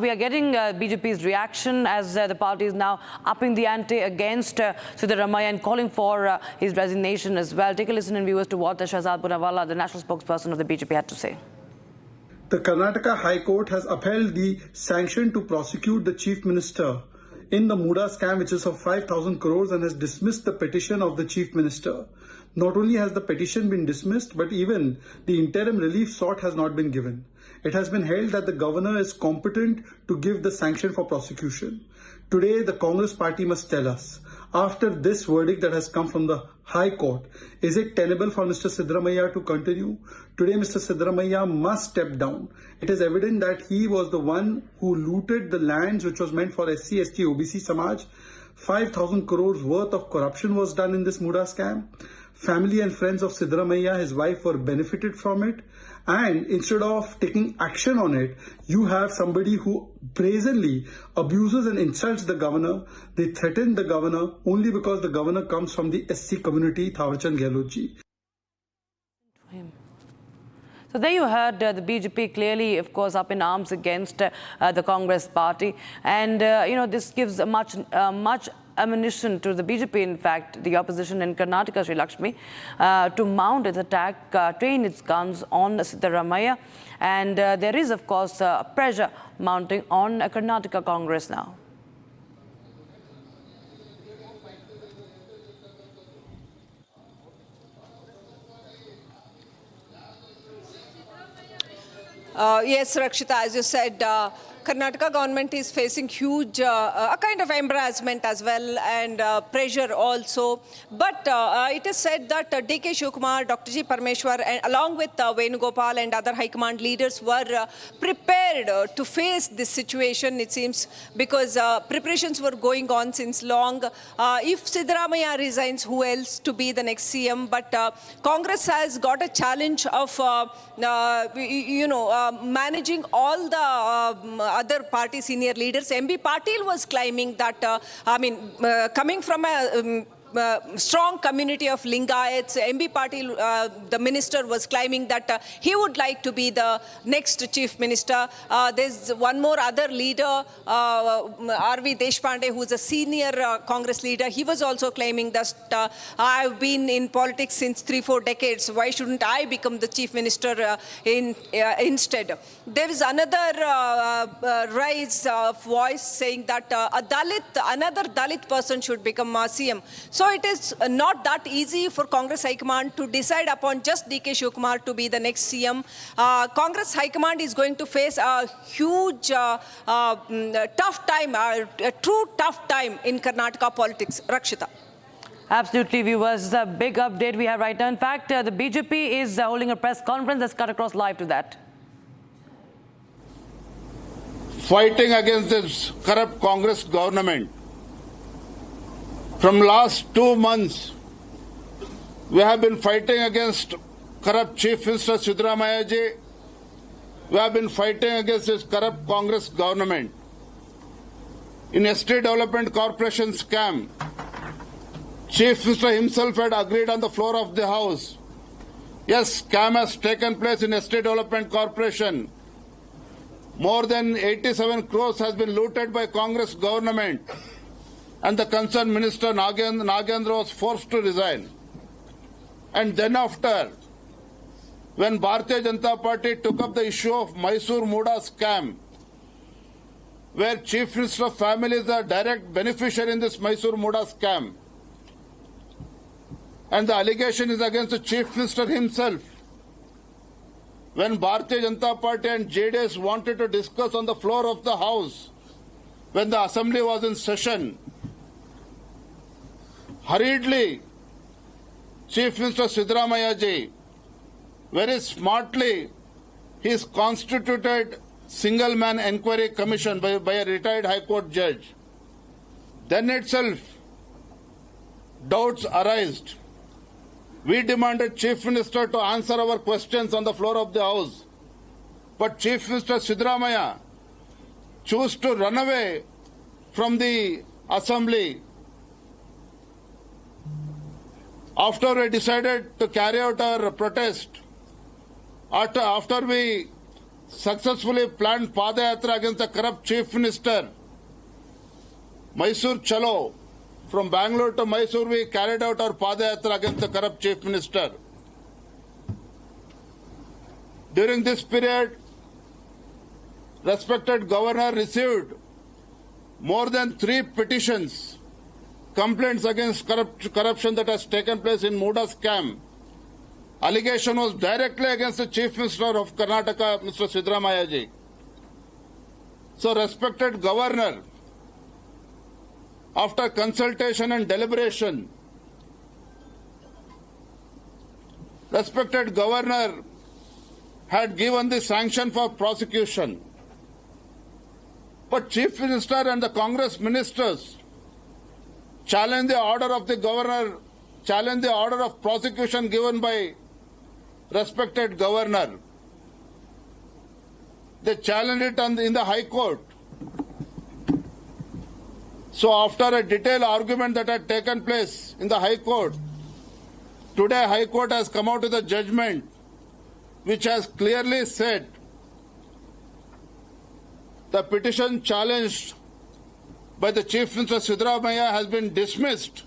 we are getting BJP's reaction as the party is now upping the ante against Siddaramaiah and calling for his resignation as well. Take a listen, and viewers, to what Shahzad Punawala, the national spokesperson of the BJP, had to say. The Karnataka High Court has upheld the sanction to prosecute the Chief Minister in the MUDA scam, which is of 5,000 crores, and has dismissed the petition of the Chief Minister. Not only has the petition been dismissed, but even the interim relief sought has not been given. It has been held that the governor is competent to give the sanction for prosecution. Today, the Congress party must tell us, after this verdict that has come from the High Court, is it tenable for Mr. Siddaramaiah to continue? Today, Mr. Siddaramaiah must step down. It is evident that he was the one who looted the lands which was meant for SC, ST, OBC Samaj. 5,000 crores worth of corruption was done in this MUDA scam. Family and friends of Siddaramaiah, his wife, were benefited from it. And instead of taking action on it, you have somebody who brazenly abuses and insults the governor. They threaten the governor only because the governor comes from the SC community, Thawarchand Gehlot ji. So there you heard the BJP clearly, of course, up in arms against the Congress party. And, this gives much ammunition to the BJP, in fact, the opposition in Karnataka, Sri Lakshmi, to mount its attack, train its guns on Siddaramaiah. And there is, of course, pressure mounting on Karnataka Congress now. Yes, Rakshita, as you said, Karnataka government is facing huge, a kind of embarrassment as well, and pressure also. But it is said that D.K. Shivkumar, Dr. G. Parmeshwar, and along with Venugopal and other high command leaders were prepared to face this situation, it seems, because preparations were going on since long. If Siddaramaiah resigns, who else to be the next CM? But Congress has got a challenge of, managing all the other party senior leaders. MB Patil was claiming that, coming from a strong community of Lingayats, MB Patil, the minister, was claiming that he would like to be the next chief minister. There's one more other leader, R.V. Deshpande, who's a senior Congress leader. He was also claiming that I've been in politics since 3-4 decades. Why shouldn't I become the chief minister instead? There is another rise of voice saying that another Dalit person should become CM. So it is not that easy for Congress High Command to decide upon just D.K. Shivkumar to be the next CM. Congress High Command is going to face a huge, tough time, a true tough time in Karnataka politics. Rakshita. Absolutely, viewers. A big update we have right now. In fact, the BJP is holding a press conference. Let's cut across live to that. Fighting against this corrupt Congress government. From last 2 months, we have been fighting against corrupt Chief Minister Siddaramaiah ji. We have been fighting against this corrupt Congress government. In Estate Development Corporation scam, Chief Minister himself had agreed on the floor of the House. Yes, scam has taken place in Estate Development Corporation. More than 87 crores has been looted by Congress government. And the concerned minister Nagendra was forced to resign. And then after, when Bhartiya Janata Party took up the issue of Mysore MUDA scam, where Chief Minister family is a direct beneficiary in this Mysore MUDA scam, and the allegation is against the Chief Minister himself, when Bhartiya Janata Party and JDS wanted to discuss on the floor of the House, when the Assembly was in session, hurriedly, Chief Minister Siddaramaiah ji, very smartly, he is constituted single-man inquiry commission by a retired High Court judge. Then itself, doubts arised. We demanded Chief Minister to answer our questions on the floor of the House. But Chief Minister Siddaramaiah chose to run away from the Assembly. After we decided to carry out our protest, after we successfully planned Padayatra against the corrupt Chief Minister. Mysore Chalo. From Bangalore to Mysore, we carried out our Padayatra against the corrupt Chief Minister. During this period, respected governor received more than 3 petitions, complaints against corruption that has taken place in MUDA scam. Allegation was directly against the Chief Minister of Karnataka, Mr. Siddaramaiah ji. So, respected governor, after consultation and deliberation, respected governor had given the sanction for prosecution. But Chief Minister and the Congress ministers challenged the order of the governor, challenged the order of prosecution given by respected governor. They challenged it in the High Court. So after a detailed argument that had taken place in the High Court, today High Court has come out with a judgment which has clearly said the petition challenged by the Chief Minister Siddaramaiah has been dismissed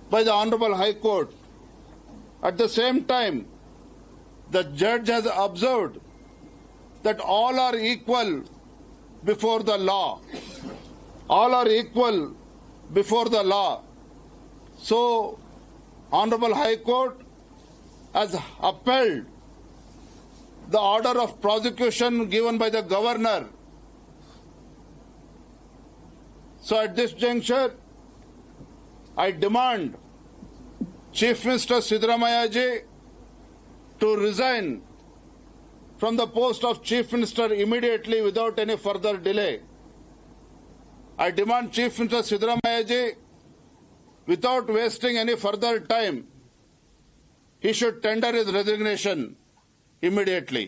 by the Honorable High Court. At the same time, the judge has observed that all are equal before the law. All are equal before the law. So, Honorable High Court has upheld the order of prosecution given by the governor. So at this juncture, I demand Chief Minister Siddaramaiah ji to resign from the post of Chief Minister immediately without any further delay. I demand Chief Minister Siddaramaiah ji, without wasting any further time, he should tender his resignation immediately.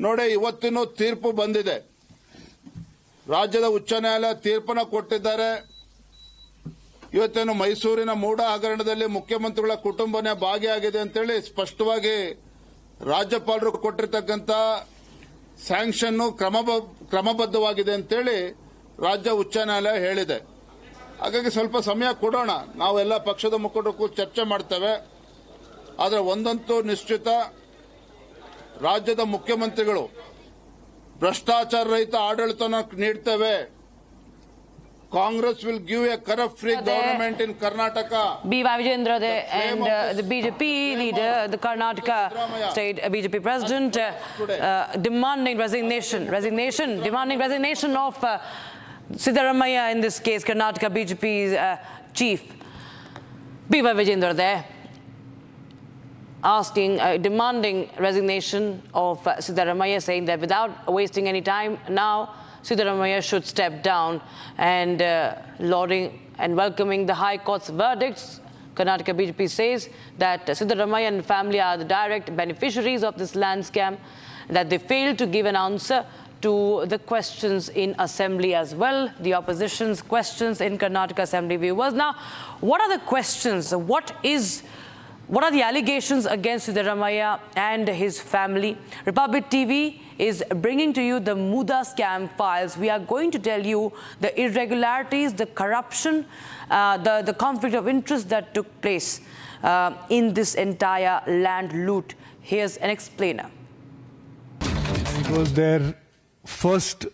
ನೋಡಿ, ಇವತ್ತಿನ ತೀರ್ಪು ಬಂದಿದೆ. ರಾಜ್ಯದ ಉಚ್ಚ ನ್ಯಾಯಾಲಯ ತೀರ್ಪನ್ನು ಕೊಟ್ಟಿದ್ದಾರೆ. ಇವತ್ತೇನು ಮೈಸೂರಿನ ಮೂಡ ಹಗರಣದಲ್ಲಿ ಮುಖ್ಯಮಂತ್ರಿಗಳ ಕುಟುಂಬನೇ ಭಾಗಿಯಾಗಿದೆ ಅಂತೇಳಿ ಸ್ಪಷ್ಟವಾಗಿ ರಾಜ್ಯಪಾಲರು ಕೊಟ್ಟಿರ್ತಕ್ಕಂಥ ಸ್ಯಾಂಕ್ಷನ್ ಕ್ರಮಬದ್ಧವಾಗಿದೆ ಅಂತೇಳಿ ರಾಜ್ಯ ಉಚ್ಚ ನ್ಯಾಯಾಲಯ ಹೇಳಿದೆ. ಹಾಗಾಗಿ ಸ್ವಲ್ಪ ಸಮಯ ಕೊಡೋಣ, ನಾವೆಲ್ಲ ಪಕ್ಷದ ಮುಖಂಡರು ಚರ್ಚೆ ಮಾಡ್ತೇವೆ. ಆದರೆ ಒಂದಂತೂ ನಿಶ್ಚಿತ, ರಾಜ್ಯದ ಮುಖ್ಯಮಂತ್ರಿಗಳು ಭ್ರಷ್ಟಾಚಾರ ರಹಿತ ಆಡಳಿತವನ್ನು ನೀಡ್ತೇವೆ. Congress will give a corrupt-free government in Karnataka. B.Y. Vijayendra there, and the BJP leader, the Karnataka state BJP president, demanding demanding resignation of Siddaramaiah, in this case Karnataka BJP's chief. B.Y. Vijayendra there, demanding resignation of Siddaramaiah, saying that without wasting any time now, Siddaramaiah should step down, and lauding and welcoming the High Court's verdicts. Karnataka BJP says that Siddaramaiah and family are the direct beneficiaries of this land scam, that they failed to give an answer to the questions in Assembly as well, the opposition's questions in Karnataka Assembly viewers. Now, what are the questions? What are the allegations against Siddaramaiah and his family? Republic TV is bringing to you the MUDA scam files. We are going to tell you the irregularities, the corruption, the conflict of interest that took place in this entire land loot. Here's an explainer. It was their first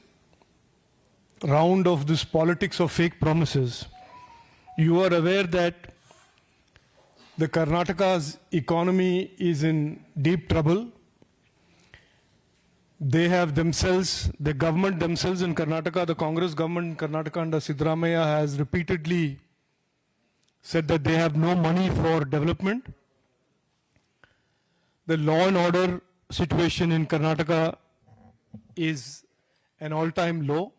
round of this politics of fake promises. You are aware that the Karnataka's economy is in deep trouble. They have themselves, the government themselves in Karnataka, the Congress government in Karnataka under Siddaramaiah has repeatedly said that they have no money for development. The law and order situation in Karnataka is an all-time low.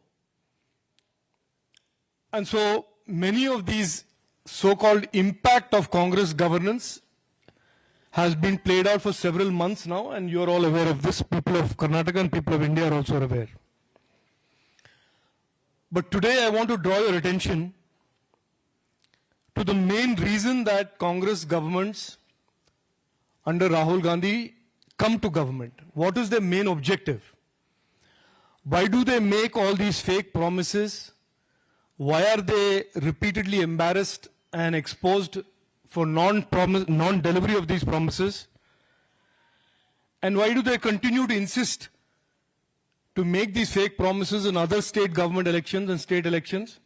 And so many of these so-called impact of Congress governance has been played out for several months now, and you're all aware of this. People of Karnataka and people of India are also aware. But today I want to draw your attention to the main reason that Congress governments under Rahul Gandhi come to government? What is their main objective? Why do they make all these fake promises? Why are they repeatedly embarrassed and exposed for non-delivery of these promises? And why do they continue to insist to make these fake promises in other state government elections and state elections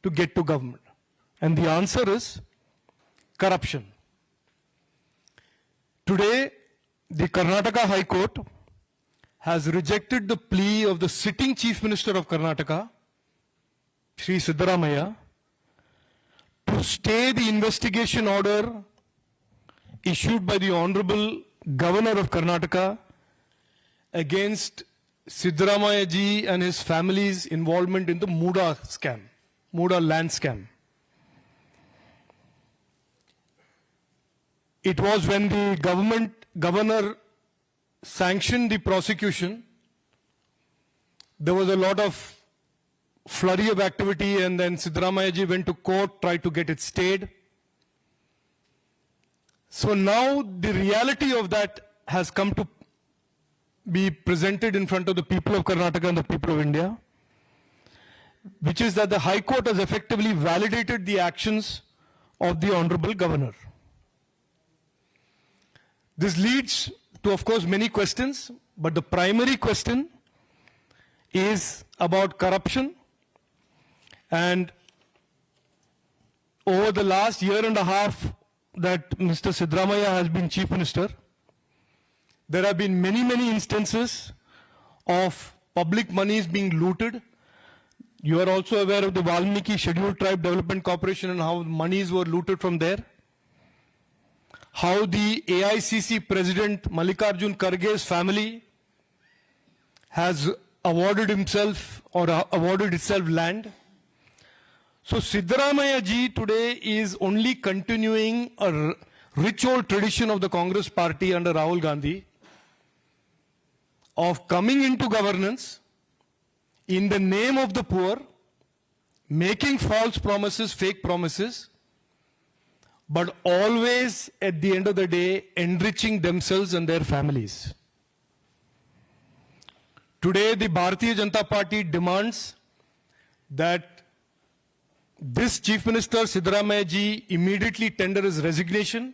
to get to government? And the answer is corruption. Today, the Karnataka High Court has rejected the plea of the sitting Chief Minister of Karnataka, Shri Siddaramaiah, to stay the investigation order issued by the Honorable Governor of Karnataka against Siddaramaiah ji and his family's involvement in the MUDA Land Scam. It was when the governor sanctioned the prosecution, there was a lot of flurry of activity, and then Siddaramaiah ji went to court, tried to get it stayed. So now the reality of that has come to be presented in front of the people of Karnataka and the people of India, which is that the High Court has effectively validated the actions of the Honorable Governor. This leads to, of course, many questions, but the primary question is about corruption. And over the last year and a half that Mr. Siddaramaiah has been Chief Minister, there have been many instances of public monies being looted. You are also aware of the Valmiki Scheduled Tribe Development Corporation and how monies were looted from there. How the AICC President Mallikarjun Kharge's family has awarded himself or awarded itself land. So Siddaramaiah ji today is only continuing a rich old tradition of the Congress party under Rahul Gandhi of coming into governance in the name of the poor, making false promises, fake promises, but always at the end of the day enriching themselves and their families. Today the Bhartiya Janata Party demands that this Chief Minister Siddaramaiah ji immediately tender his resignation,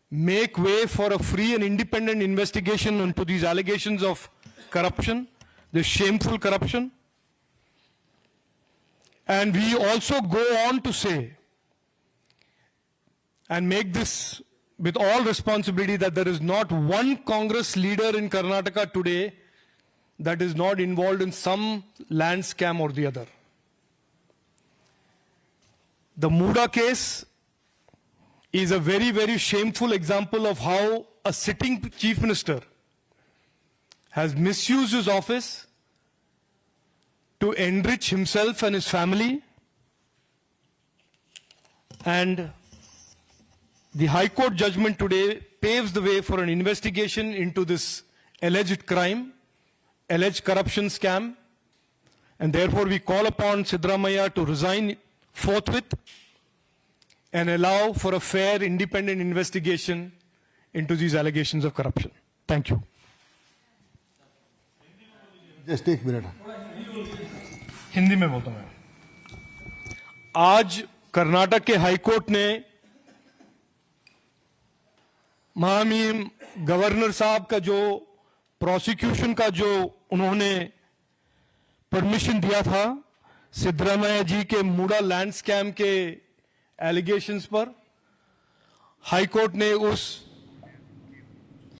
make way for a free and independent investigation into these allegations of corruption, this shameful corruption. And we also go on to say and make this with all responsibility that there is not one Congress leader in Karnataka today that is not involved in some land scam or the other. The MUDA case is a very shameful example of how a sitting Chief Minister has misused his office to enrich himself and his family, and the High Court judgment today paves the way for an investigation into this alleged crime, alleged corruption scam, and therefore we call upon Siddaramaiah to resign forthwith and allow for a fair, independent investigation into these allegations of corruption. Thank you. Just take a minute. Hindi में बोलता हूं मैं. आज कर्नाटक के high court ने महामहिम governor साहब का जो प्रोसिक्यूशन का जो उन्होंने परमिशन दिया था सिद्धरामैया जी के मूडा लैंड स्कैम के एलिगेशंस पर, हाई कोर्ट ने उस